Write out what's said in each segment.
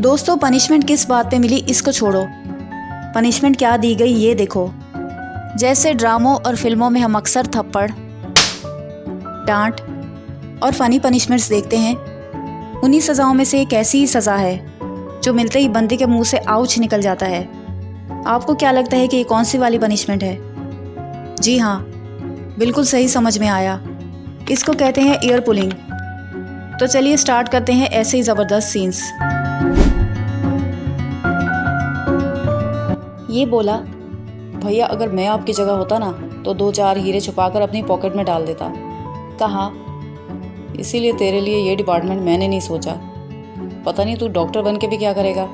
दोस्तों, पनिशमेंट किस बात पे मिली इसको छोड़ो, पनिशमेंट क्या दी गई ये देखो। जैसे ड्रामों और फिल्मों में हम अक्सर थप्पड़, डांट और फनी पनिशमेंट्स देखते हैं, उन्हीं सज़ाओं में से एक ऐसी ही सज़ा है जो मिलते ही बंदी के मुंह से आउच निकल जाता है। आपको क्या लगता है कि ये कौन सी वाली पनिशमेंट है? जी हाँ, बिल्कुल सही समझ में आया। इसको कहते हैं ईयर पुलिंग। तो चलिए स्टार्ट करते हैं ऐसे ही ज़बरदस्त सीन्स। ये बोला, भैया अगर मैं आपकी जगह होता ना तो 2-4 हीरे छुपाकर अपनी पॉकेट में डाल देता। कहा, इसीलिए तेरे लिए ये डिपार्टमेंट मैंने नहीं सोचा। पता नहीं तू डॉक्टर बन के भी क्या करेगा।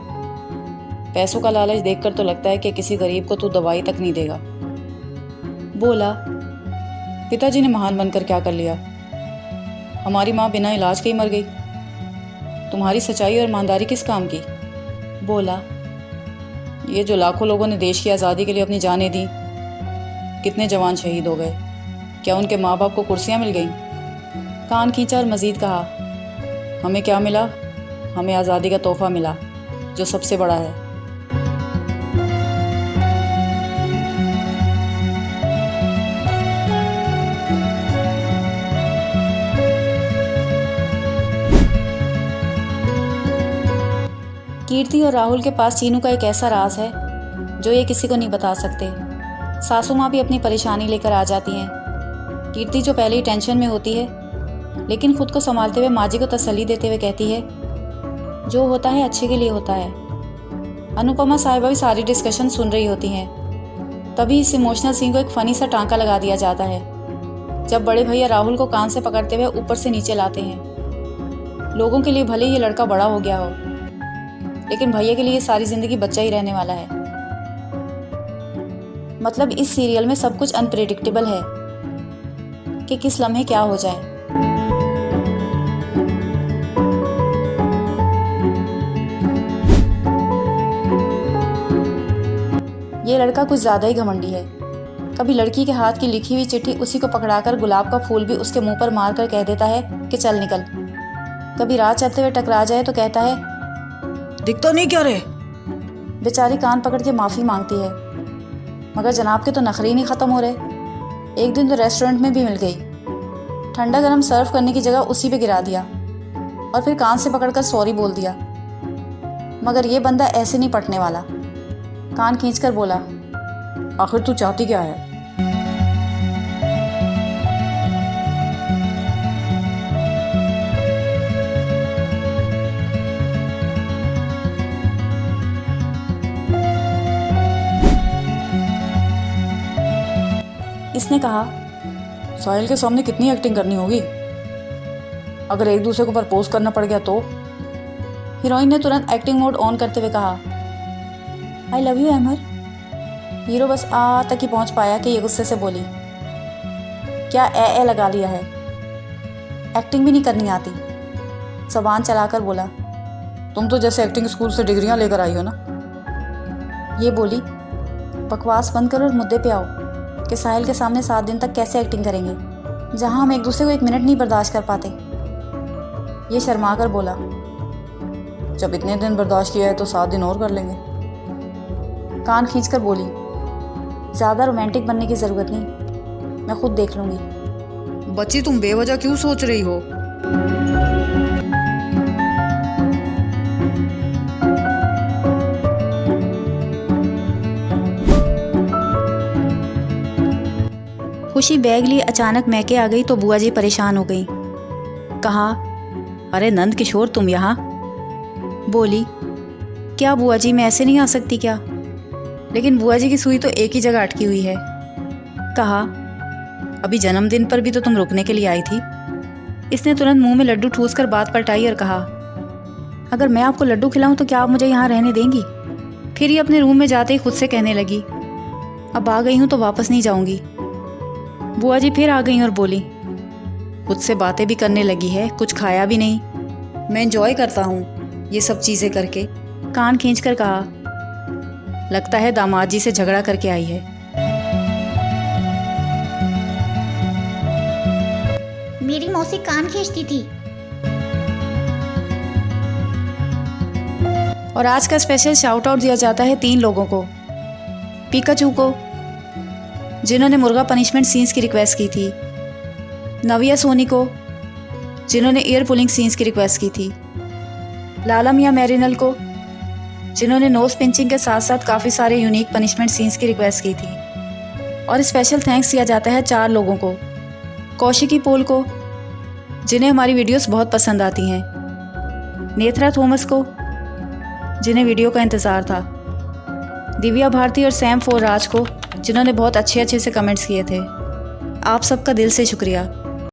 पैसों का लालच देखकर तो लगता है कि किसी गरीब को तू दवाई तक नहीं देगा। बोला, पिताजी ने महान बनकर क्या कर लिया? हमारी माँ बिना इलाज के ही मर गई। तुम्हारी सच्चाई और ईमानदारी किस काम की? बोला, ये जो लाखों लोगों ने देश की आज़ादी के लिए अपनी जानें दी, कितने जवान शहीद हो गए, क्या उनके माँ बाप को कुर्सियाँ मिल गईं? कान खींचा और मज़ीद कहा, हमें क्या मिला? हमें आज़ादी का तोहफा मिला जो सबसे बड़ा है। कीर्ति और राहुल के पास चीनू का एक ऐसा राज है जो ये किसी को नहीं बता सकते। सासू माँ भी अपनी परेशानी लेकर आ जाती हैं। कीर्ति जो पहले ही टेंशन में होती है, लेकिन खुद को संभालते हुए माँ जी को तसल्ली देते हुए कहती है, जो होता है अच्छे के लिए होता है। अनुपमा साहिबा भी सारी डिस्कशन सुन रही होती हैं। तभी इस इमोशनल सीन को एक फ़नी सा टांका लगा दिया जाता है जब बड़े भैया राहुल को कान से पकड़ते हुए ऊपर से नीचे लाते हैं। लोगों के लिए भले ये लड़का बड़ा हो गया हो, लेकिन भैया के लिए सारी जिंदगी बच्चा ही रहने वाला है। मतलब इस सीरियल में सब कुछ अनप्रेडिक्टेबल है कि किस लम्हे क्या हो जाए। ये लड़का कुछ ज़्यादा ही घमंडी है। कभी लड़की के हाथ की लिखी हुई चिट्ठी उसी को पकड़ाकर गुलाब का फूल भी उसके मुंह पर मारकर कह देता है कि चल निकल। कभी राह चलते हुए टकरा जाए तो कहता है, दिख तो नहीं क्या रे? बेचारी कान पकड़ के माफ़ी मांगती है, मगर जनाब के तो नखरे ही नहीं ख़त्म हो रहे। एक दिन तो रेस्टोरेंट में भी मिल गई, ठंडा गरम सर्व करने की जगह उसी पे गिरा दिया और फिर कान से पकड़कर सॉरी बोल दिया। मगर ये बंदा ऐसे नहीं पटने वाला। कान खींचकर बोला, आखिर तू चाहती क्या है? इसने कहा, साहिल के सामने कितनी एक्टिंग करनी होगी? अगर एक दूसरे को प्रपोज करना पड़ गया तो? हीरोइन ने तुरंत एक्टिंग मोड ऑन करते हुए कहा, I love you Amar. Hero बस आ तक ही पहुंच पाया कि ये गुस्से से बोली, क्या ए लगा लिया है? एक्टिंग भी नहीं करनी आती। ज़बान चलाकर बोला, तुम तो जैसे एक्टिंग स्कूल से डिग्रियां लेकर आई हो ना। ये बोली, बकवास बंद करो और मुद्दे पे आओ कि साहिल के सामने 7 दिन तक कैसे एक्टिंग करेंगे, जहां हम एक दूसरे को 1 मिनट नहीं बर्दाश्त कर पाते। ये शर्मा कर बोला, जब इतने दिन बर्दाश्त किया है तो 7 दिन और कर लेंगे। कान खींचकर बोली, ज़्यादा रोमांटिक बनने की ज़रूरत नहीं, मैं खुद देख लूँगी। बच्ची तुम बेवजह क्यों सोच रही हो? खुशी बैग लिए अचानक मैके आ गई तो बुआ जी परेशान हो गई। कहा, अरे नंद किशोर तुम यहाँ? बोली, क्या बुआ जी, मैं ऐसे नहीं आ सकती क्या? लेकिन बुआ जी की सुई तो एक ही जगह अटकी हुई है। कहा, अभी जन्मदिन पर भी तो तुम रुकने के लिए आई थी। इसने तुरंत मुंह में लड्डू ठूसकर बात पलटाई और कहा, अगर मैं आपको लड्डू खिलाऊं तो क्या आप मुझे यहाँ रहने देंगी? फिर ये अपने रूम में जाते ही खुद से कहने लगी, अब आ गई हूँ तो वापस नहीं जाऊँगी। बुआ जी फिर आ गई और बोली, खुद से बातें भी करने लगी है, कुछ खाया भी नहीं। मैं एंजॉय करता हूँ ये सब चीज़ें करके। कान खींचकर कहा, लगता है दामाद जी से झगड़ा करके आई है। मेरी मौसी कान खींचती थी। और आज का स्पेशल शाउट आउट दिया जाता है 3 लोगों को। पिकाचू को, जिन्होंने मुर्गा पनिशमेंट सीन्स की रिक्वेस्ट की थी। नविया सोनी को, जिन्होंने ईयर पुलिंग सीन्स की रिक्वेस्ट की थी। लाला मियाँ मैरिनल को, जिन्होंने नोज पिंचिंग के साथ साथ काफ़ी सारे यूनिक पनिशमेंट सीन्स की रिक्वेस्ट की थी। और स्पेशल थैंक्स दिया जाता है 4 लोगों को। कौशिकी पोल को, जिन्हें हमारी वीडियोस बहुत पसंद आती हैं। नेत्रा थॉमस को, जिन्हें वीडियो का इंतज़ार था। दिव्या भारती और सैम फोर राज को, जिन्होंने बहुत अच्छे से कमेंट्स किए थे। आप सबका दिल से शुक्रिया।